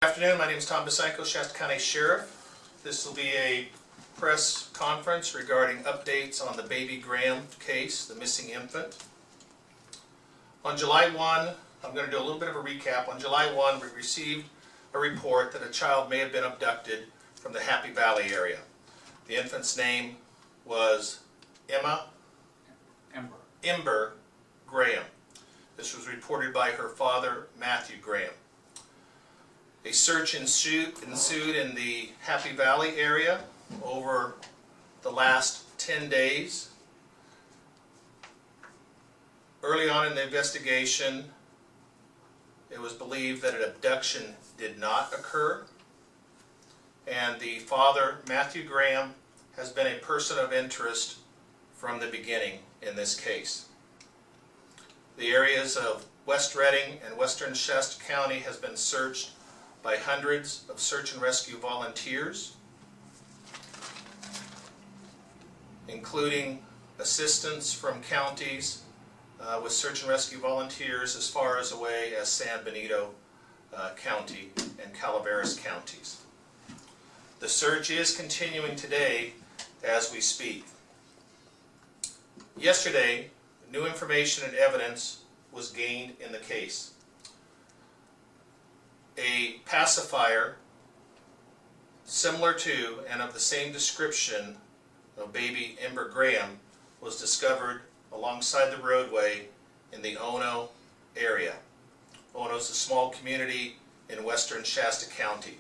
Good afternoon, my name is Tom Bosenko, Shasta County Sheriff. This will be a press conference regarding updates on the Baby Graham case, the missing infant. On July 1, I'm going to do a little bit of a recap. On July 1, we received a report that a child may have been abducted from the Happy Valley area. The infant's name was Ember Graham. This was reported by her father, Matthew Graham. A search ensued in the Happy Valley area over the last 10 days. Early on in the investigation, it was believed that an abduction did not occur, and the father, Matthew Graham, has been a person of interest from the beginning in this case. The areas of West Redding and Western Shasta County has been searched by hundreds of search and rescue volunteers, including assistance from counties with search and rescue volunteers as far as away as San Benito County and Calaveras counties. The search is continuing today as we speak. Yesterday, new information and evidence was gained in the case. A pacifier similar to and of the same description of Baby Ember Graham was discovered alongside the roadway in the Ono area. Ono is a small community in western Shasta County.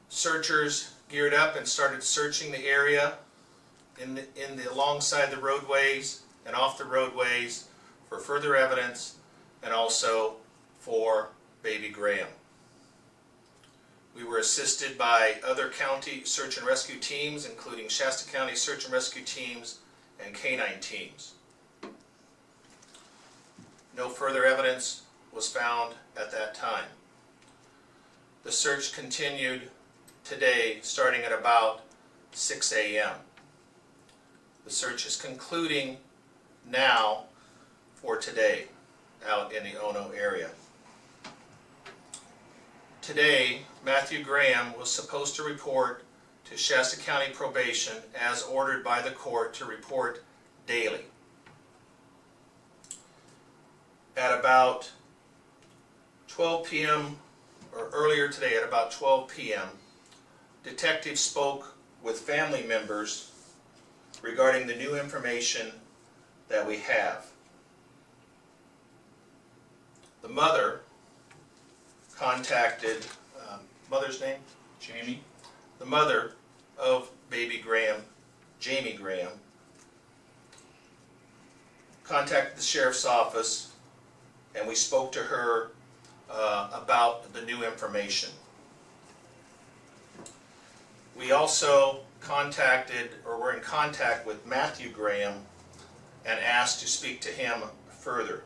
Searchers geared up and started searching the area alongside the roadways and off the roadways for further evidence and also for Baby Graham. We were assisted by other county search and rescue teams, including Shasta County search and rescue teams and canine teams. No further evidence was found at that time. The search continued today, starting at about 6 a.m. The search is concluding now for today out in the Ono area. Today, Matthew Graham was supposed to report to Shasta County Probation as ordered by the court to report daily. At about 12 p.m. or earlier today, at about 12 p.m., detectives spoke with family members regarding the new information that we have. The mother contacted, mother's name? Jamie. The mother of Baby Graham, Jamie Graham, contacted the sheriff's office, and we spoke to her about the new information. We also contacted, or were in contact with Matthew Graham and asked to speak to him further.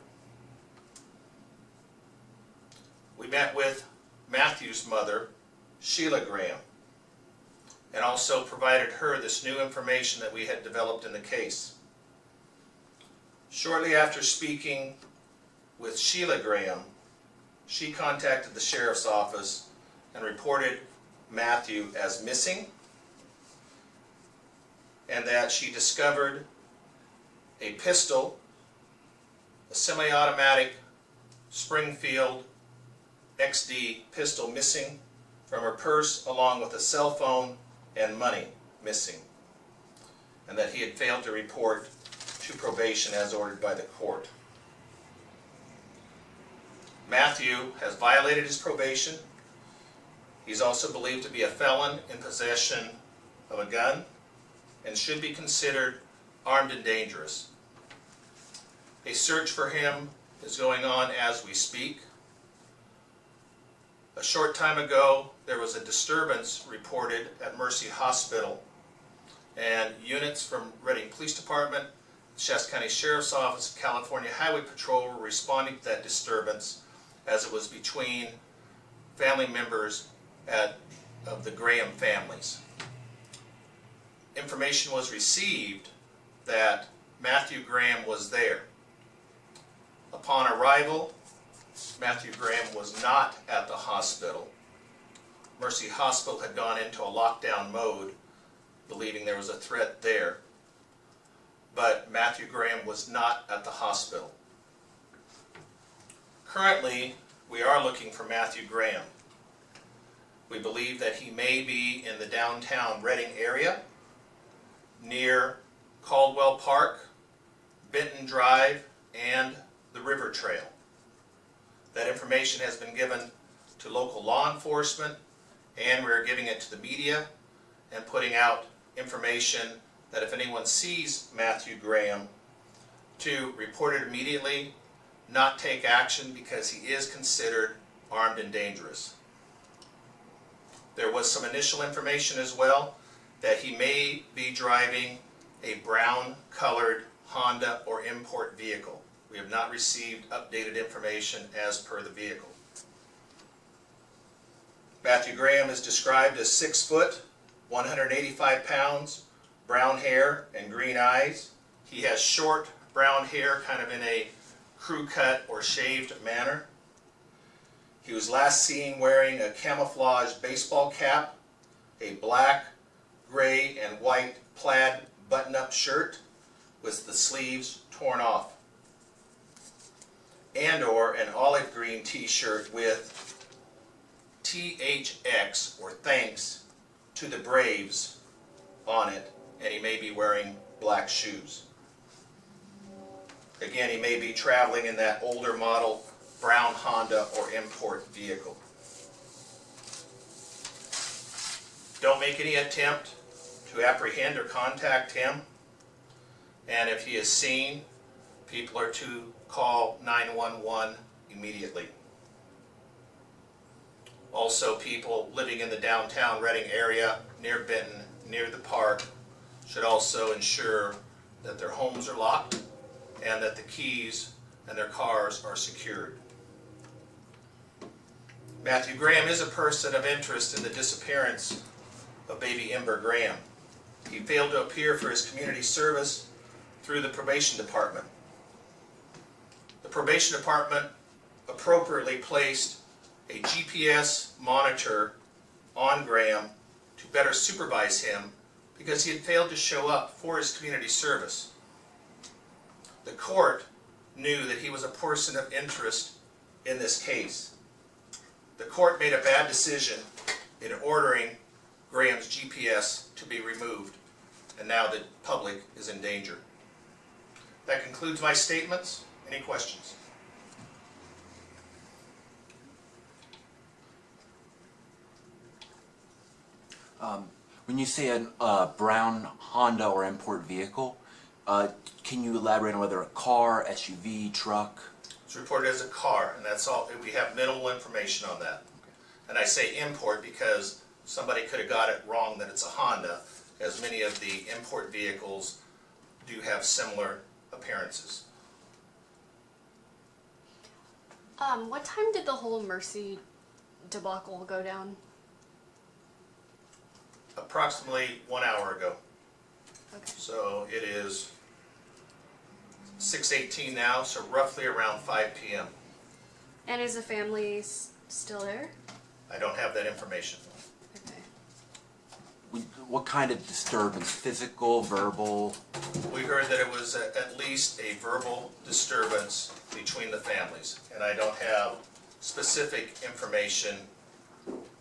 We met with Matthew's mother, Sheila Graham, and also provided her this new information that we had developed in the case. Shortly after speaking with Sheila Graham, she contacted the sheriff's office and reported Matthew as missing, and that she discovered a pistol, a semi-automatic Springfield XD pistol missing from her purse, along with a cell phone and money missing, and that he had failed to report to probation as ordered by the court. Matthew has violated his probation. He's also believed to be a felon in possession of a gun and should be considered armed and dangerous. A search for him is going on as we speak. A short time ago, there was a disturbance reported at Mercy Hospital, and units from Redding Police Department, Shasta County Sheriff's Office, California Highway Patrol were responding to that disturbance as it was between family members of the Graham families. Information was received that Matthew Graham was there. Upon arrival, Matthew Graham was not at the hospital. Mercy Hospital had gone into a lockdown mode, believing there was a threat there. But Matthew Graham was not at the hospital. Currently, we are looking for Matthew Graham. We believe that he may be in the downtown Reading area, near Caldwell Park, Benton Drive, and the River Trail. That information has been given to local law enforcement, and we're giving it to the media and putting out information that if anyone sees Matthew Graham, to report it immediately, not take action because he is considered armed and dangerous. There was some initial information as well that he may be driving a brown colored Honda or import vehicle. We have not received updated information as per the vehicle. Matthew Graham is described as 6 foot, 185 pounds, brown hair and green eyes. He has short brown hair, kind of in a crew cut or shaved manner. He was last seen wearing a camouflage baseball cap, a black, gray, and white plaid button-up shirt with the sleeves torn off, and or an olive green t-shirt with THX, or thanks to the Braves, on it, and he may be wearing black shoes. Again, he may be traveling in that older model brown Honda or import vehicle. Don't make any attempt to apprehend or contact him, and if he is seen, people are to call 911 immediately. Also, people living in the downtown Reading area, near Benton, near the park, should also ensure that their homes are locked and that the keys and their cars are secured. Matthew Graham is a person of interest in the disappearance of Baby Ember Graham. He failed to appear for his community service through the probation department. The probation department appropriately placed a GPS monitor on Graham to better supervise him because he had failed to show up for his community service. The court knew that he was a person of interest in this case. The court made a bad decision in ordering Graham's GPS to be removed, and now the public is in danger. That concludes my statements. Any questions? When you say a brown Honda or import vehicle, can you elaborate on whether a car, SUV, truck? It's reported as a car, and that's all. We have minimal information on that. And I say import because somebody could have got it wrong that it's a Honda, as many of the import vehicles do have similar appearances. What time did the whole Mercy debacle go down? Approximately 1 hour ago. Okay. So it is 6:18 now, so roughly around 5 p.m. And is the family still there? I don't have that information. Okay. What kind of disturbance? Physical, verbal? We heard that it was at least a verbal disturbance between the families, and I don't have specific information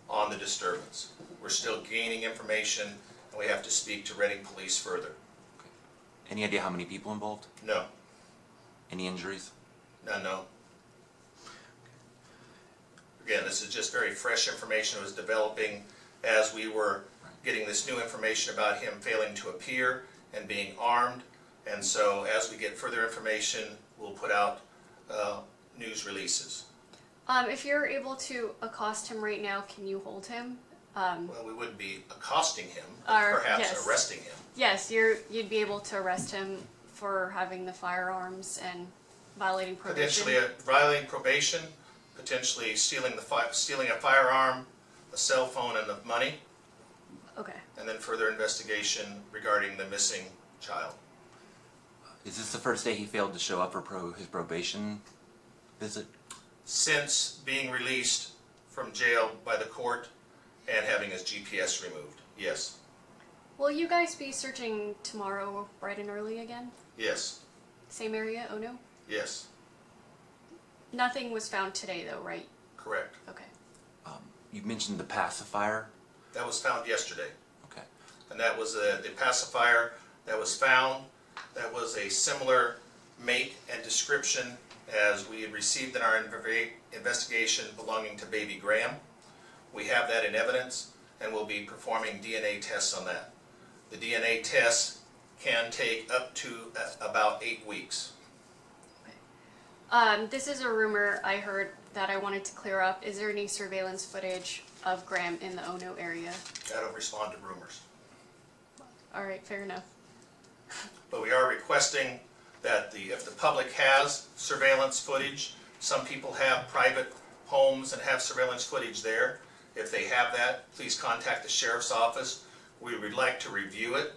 on the disturbance. We're still gaining information, and we have to speak to Reading Police further. Any idea how many people involved? No. Any injuries? No. Again, this is just very fresh information that was developing as we were getting this new information about him failing to appear and being armed. And so as we get further information, we'll put out news releases. If you're able to accost him right now, can you hold him? Well, we wouldn't be accosting him, Or- but perhaps yes. arresting him. Yes, you'd be able to arrest him for having the firearms and violating probation. Potentially violating probation, potentially stealing a firearm, a cell phone, and the money, Okay. and then further investigation regarding the missing child. Is this the first day he failed to show up for his probation visit? since being released from jail by the court and having his GPS removed. Yes. Will you guys be searching tomorrow bright and early again? Yes. Same area? Oh no? Yes. Nothing was found today though, right? Correct. Okay. You mentioned the pacifier. That was found yesterday. Okay. And that was the pacifier that was found. That was a similar make and description as we had received in our investigation belonging to Baby Graham. We have that in evidence, and we'll be performing DNA tests on that. The DNA tests can take up to about 8 weeks. This is a rumor I heard that I wanted to clear up. Is there any surveillance footage of Graham in the Ono area? I don't respond to rumors. All right, fair enough. But we are requesting that if the public has surveillance footage, some people have private homes and have surveillance footage there. If they have that, please contact the sheriff's office. We would like to review it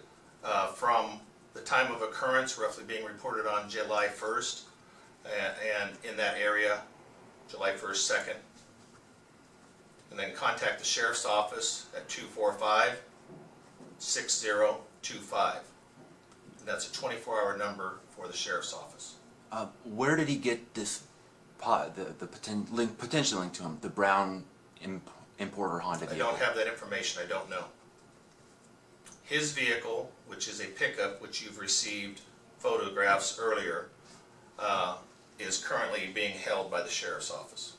from the time of occurrence, roughly being reported on July 1st, and in that area, July 1st, 2nd. And then contact the sheriff's office at 245-6025. And that's a 24-hour number for the sheriff's office. Where did he get this potential link to him, the brown importer Honda I vehicle? don't have that information, I don't know. His vehicle, which is a pickup, which you've received photographs earlier, is currently being held by the sheriff's office.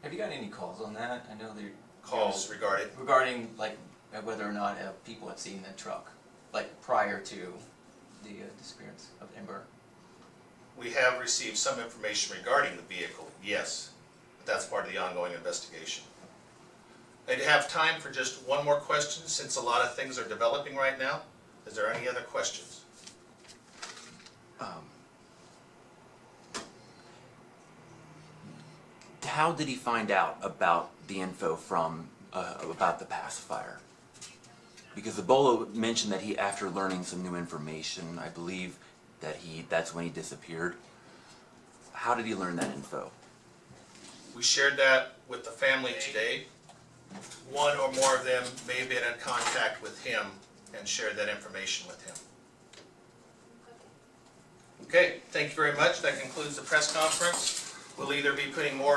Have you got any calls on that? I know there Calls regarding like whether or not people had seen the truck, like prior to the disappearance of Ember. We have received some information regarding the vehicle, yes. That's part of the ongoing investigation. I'd have time for just one more question since a lot of things are developing right now. Is there any other questions? How did he find out about the info from about the pacifier? Because the Bolo mentioned that he, after learning some new information, I believe that that's when he disappeared. How did he learn that info? We shared that with the family today. One or more of them may have been in contact with him and shared that information with him. Okay, thank you very much. That concludes the press conference. We'll either be putting more